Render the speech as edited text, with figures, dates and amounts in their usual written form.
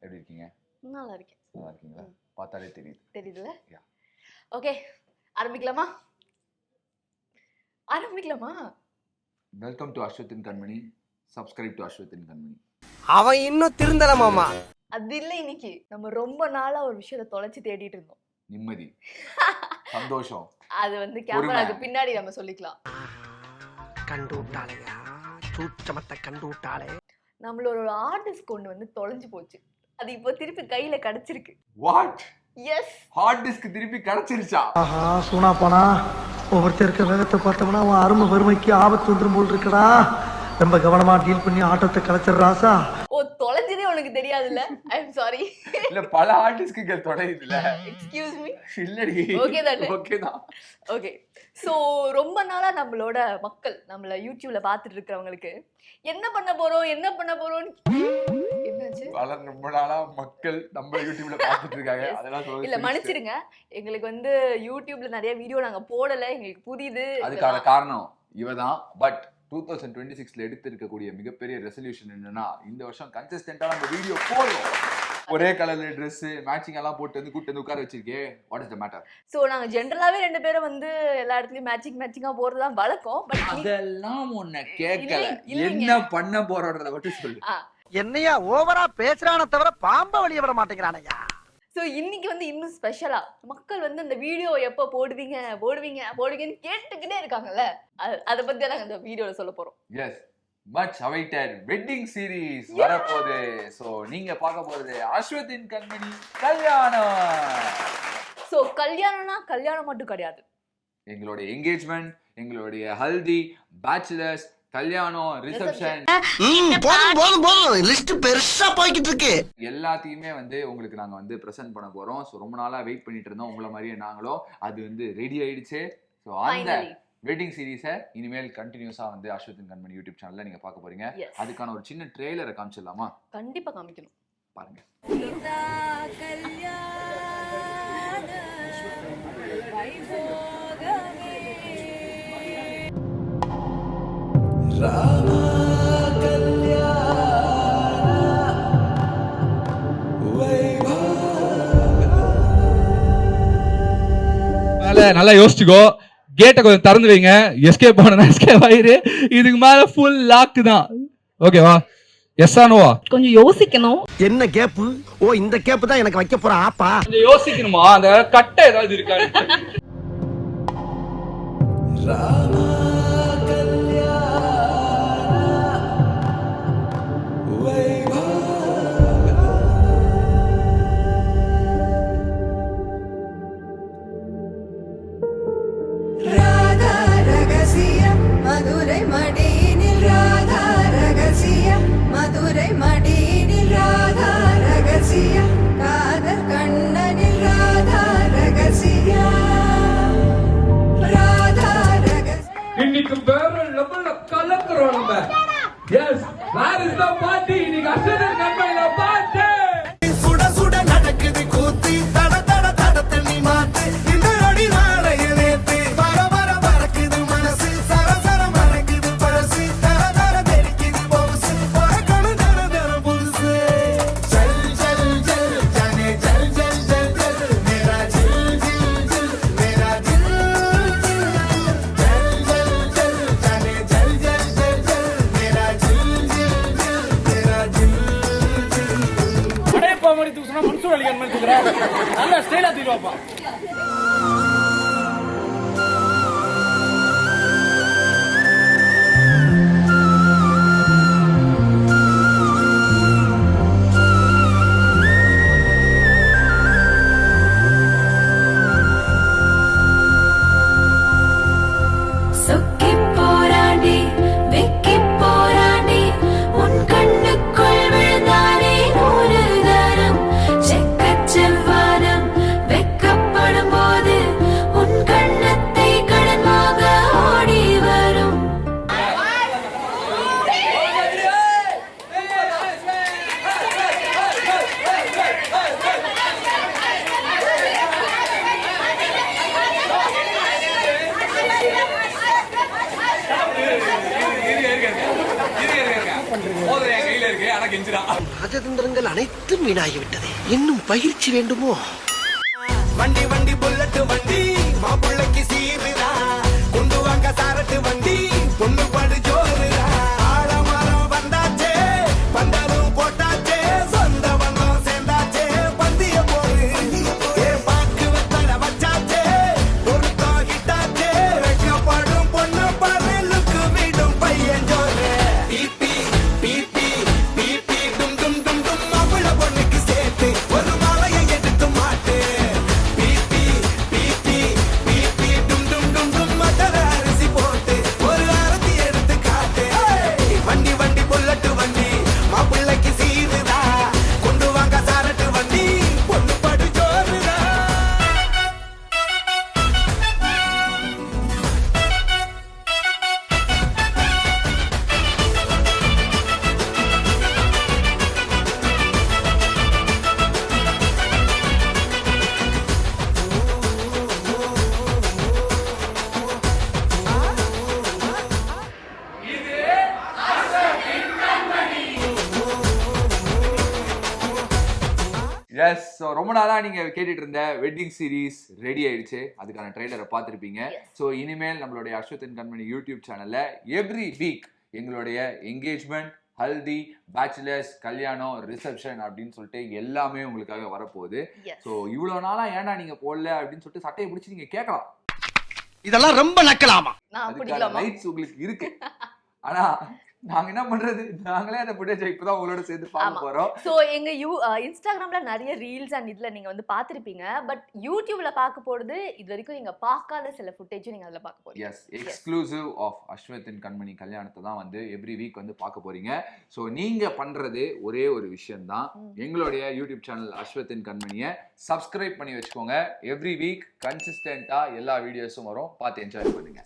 எப்படி இருக்கீங்க? நல்லா இருக்கேன். நல்லா இருக்கீங்களா? பார்த்தாலே தெரியுதுல? ஓகே, ஆரம்பிக்கலாமா? Welcome to அஸ்வத்தின் Kanmani. Subscribe to அஸ்வத்தின் கண்மணி. அவன் இன்னும் திருந்தல மாமா. அது இல்ல, இன்னைக்கு நம்ம ரொம்ப நாளா ஒரு விஷயத்தை தொலைச்சு தேடிட்டு இருந்தோம். நிம்மதி, சந்தோஷம். அது வந்து கேமராக்கு பின்னாடி நம்ம சொல்லிக்கலாம். கண்டு விட்டாளையா, சூட்சமத்தை கண்டு விட்டாளே. நம்மளோட ஒரு ஆர்டிஸ்ட் ஒன்று வந்து தொலைஞ்சு போச்சு. அது இப்போ திருப்பி கையில கிடைச்சிருக்கு. வாட்? எஸ், ஹார்ட் டிஸ்க் திருப்பி கிடைச்சிருச்சா? ஆஹா, சூனா போனா ஒவ்வொருத்தர் இருக்க வேகத்தை பார்த்தோம்னா அவன் அருமை வறுமைக்கு ஆபத்து வந்துடும் போல் இருக்கடா. ரொம்ப கவனமா டீல் பண்ணி ஆட்டத்தை கலைச்சிடுறாசா. ஓ, தொலைஞ்சதே உனக்கு தெரியாதுல்ல? I am sorry. இல்ல, பல ஆர்டிஸ்ட்கள் தொலையுதுல. Excuse me. இல்லடி. ஓகே தானே? ஓகே தான். ஓகே. ஸோ ரொம்ப நாளா நம்மளோட மக்கள் நம்மள யூடியூப்ல பார்த்துட்டு இருக்கிறவங்களுக்கு என்ன பண்ண போறோம் என்னாச்சு? ரொம்ப நாளா மக்கள் நம்ம யூடியூப்ல பார்த்துட்டு இருக்காங்க. அதெல்லாம் சொல்ல இல்ல, மன்னிச்சிடுங்க. எங்களுக்கு வந்து யூடியூப்ல நிறைய வீடியோ நாங்க போடல, எங்களுக்கு புரியுது. அதுக்கான காரணம் இவதான். பட் 2026ல எடுத்திருக்கக்கூடிய மிகப்பெரிய ரெசல்யூஷன் என்னன்னா, இந்த வருஷம் கன்சிஸ்டன்டா நம்ம வீடியோ போடுறோம். ஒரே கலர்ல ட்ரெஸ் மேட்சிங் எல்லாம் போட்டு வந்து கூட்டு வந்து உட்கார வச்சிருக்கே. What is the matter? So நாங்க ஜெனரலாவே ரெண்டு பேரும் வந்து எல்லா இடத்துலயும் மேட்சிங்கா போறதுதான் வழக்கம். பட் அதெல்லாம் ஒண்ணு கேட்கல. என்ன பண்ண போறோம்ன்றத மட்டும் சொல்லு. என்னையா ஓவரா பேசுறானே தவிர பாம்ப வெளிய விட மாட்டேங்கிறானயா. சோ இன்னைக்கு வந்து இன்னும் ஸ்பெஷலா மக்கள் வந்து இந்த வீடியோ எப்ப போடுவீங்கன்னு கேட்டுக்கிட்டே இருக்காங்கல்ல. அத பத்தி நாங்க இந்த வீடியோல சொல்ல போறோம். Yes, much awaited wedding series வரப்போகுது. சோ நீங்க பார்க்க போறது அஸ்வத்தின் கண்மணி கல்யாணம். சோ கல்யாணம் மட்டும் கிடையாது. எங்களுடைய என்கேஜ்மெண்ட், எங்களுடைய ஹல்தி, பேச்சுலர்ஸ், கல்யாணம், ரிசப்ஷன், போதும் லிஸ்ட் பெருசா போய்கிட்டு இருக்கு. எல்லாத்தையுமே வந்து உங்களுக்கு நாங்க வந்து பிரசன்ட் பண்ண போறோம். சோ ரொம்ப நாளா வெயிட் பண்ணிட்டு இருந்தோம், உங்களை மாதிரியே நாங்களும். அது வந்து ரெடி ஆயிடுச்சு. சோ அந்த வெட்டிங் சீரிஸை இனிமேல் கண்டினியூஸா வந்து அஸ்வத்தின் கண்மணி யூடியூப் சேனல்ல நீங்க பார்க்க போறீங்க. அதுக்கான ஒரு சின்ன ட்ரெய்லரை காமிச்சிடலாமா? கண்டிப்பா காமிக்கணும், பாருங்க. நல்லா யோசிச்சுக்கோ. கேட்டை கொஞ்சம் திறந்து வைங்க. எஸ்கேப் ஆனா எஸ்கேப் ஆயிரு. இதுக்கு மேல ஃபுல் லாக் தான். ஓகேவா? எஸ்ஸா நோவா? கொஞ்சம் யோசிக்கணும். என்ன கேப்? ஓ, இந்த கேப் தான் எனக்கு வைக்க போற ஆப்பா. கொஞ்சம் யோசிக்கணுமா? அந்த கட்டை ஏதாவது இருக்கா? மதுரை மடியினில் ராதா ரகசியம், மதுரை மடியினில் ராதா ரகசியம், காதல் கண்ணனில் ராதா ரகசியம், ராதா ரகசியம். இன்னைக்கு வேற லெவல்ல கலக்குறோம் நம்ம. Yes, where is the party? இன்னைக்கு அஸ்வத்தின் கண்மணில பார்ட்டி. சுட சுட நடக்குது கூத்து, தட தட தட தண்ணி மாத்து, இந்த அடி நாளைய நேத்து, வர வர வரக்குது மனசு, சர சர மறக்குது பழசு, தர தர தெரிக்குது பவுசு, பறக்கணும் தர தர புதுசு. ஜல் ஜல் ஜல் ஜானே ஜல் ஜல் ஜல் ஜல், மேரா ஜில் ஜில் ஜில், மேரா ஜில் ஜில், ஜல் ஜல் ஜல் ஜானே ஜல் ஜல் ஜல் ஜல், மேரா ஜில் ஜில் ஜில், மேரா ஜில் ஜில். அடைப்பா மாதிரி தூக்குனா மனுஷன் வலிக்கான மாதிரி தூக்குறா. நல்லா ஸ்டைலா தூக்குவாப்பா. சொக்கி போராண்டி வெக்கி போராண்டி, உன் கண்ணுக்குள் விழுந்தானே ஒரு தரம், செக்கச் செவ்வானம் வெக்கப்ப ராஜதந்திரங்கள் அனைத்தும் வீணாகிவிட்டது. இன்னும் பயிற்சி வேண்டுமோ? வண்டி வண்டி புல்லட்டு வண்டி மாப்பிள்ளைக்கு சீருடா கொண்டு வாங்க சாரட்டு வண்டி பொண்ணு படு ஜோருடா ஆழமரம் வந்தாச்சே பந்தலும் போட்டாச்சே சொந்த பந்தம் சேர்ந்தாச்சே பந்திய போரு பாக்கு வெத்தட வச்சாச்சே பொருத்தம் கிட்டாச்சே வைக்கப்படும் பொண்ணு பரலுக்கு விடும் பையன் ஜோரு பீப்பி பீப்பி பீப்பி டும் டும் டும் டும் மாப்பிள்ளை பொண்ணுக்கு சேர்த்து ஒரு மாலையை எடுத்து மாட்டு வண்டி வண்டி புல்லட்டு வண்டி மாப்பிள்ளைக்கு சீருடா கொண்டு வாங்க சாரட்டு வண்டி பொண்ணு படு ஜோருடா எஸ் ஸோ ரொம்ப நாளா நீங்க கேட்டுட்டு இருந்த வெட்டிங் சீரிஸ் ரெடி ஆயிடுச்சு. அதுக்கான ட்ரெய்லரை பார்த்துருப்பீங்க. ஸோ இனிமேல் நம்மளுடைய அஸ்வத் கண்மணி யூடியூப் சேனல்ல எவ்ரி வீக் எங்களுடைய என்கேஜ்மெண்ட், ஹல்தி, பேச்சுலர்ஸ், கல்யாணம், ரிசப்ஷன் அப்படின்னு சொல்லிட்டு எல்லாமே உங்களுக்காக வரப்போகுது. ஸோ இவ்வளோ நாளா ஏன்டா நீங்க போடல அப்படின்னு சொல்லிட்டு சட்டையை பிடிச்சி நீங்க கேட்கலாம். இதெல்லாம் ரொம்ப நக்கலாமா? அதுக்கான ரைட்ஸ் உங்களுக்கு இருக்கு. ஆனா நாங்க என்ன பண்றது, நாங்களே அந்த ஃபுட்டேஜ் இப்பதான் உங்களோட சேர்த்து பார்க்க போறோம். சோ எங்க இன்ஸ்டாகிராம்ல நிறைய ரீல்ஸ் அண்ட் இதுல நீங்க வந்து பாத்திருப்பீங்க. பட் யூடியூப்ல பார்க்க போறது இது வரைக்கும் நீங்க பார்க்காத சில ஃபுட்டேஜ் நீங்க அதுல பார்க்க போறீங்க. எஸ், எக்ஸ்க்ளூசிவ் ஆஃப் அஸ்வத் கண்மணி கல்யாணத்தை தான் வந்து எவ்ரி வீக் வந்து பார்க்க போறீங்க. ஸோ நீங்க பண்றது ஒரே ஒரு விஷயம் தான், எங்களுடைய யூடியூப் சேனல் அஸ்வத் கண்மணியை சப்ஸ்கிரைப் பண்ணி வச்சுக்கோங்க. எவ்ரி வீக் கன்சிஸ்டன்டா எல்லா வீடியோஸும் வரும், பார்த்து என்ஜாய் பண்ணுங்க.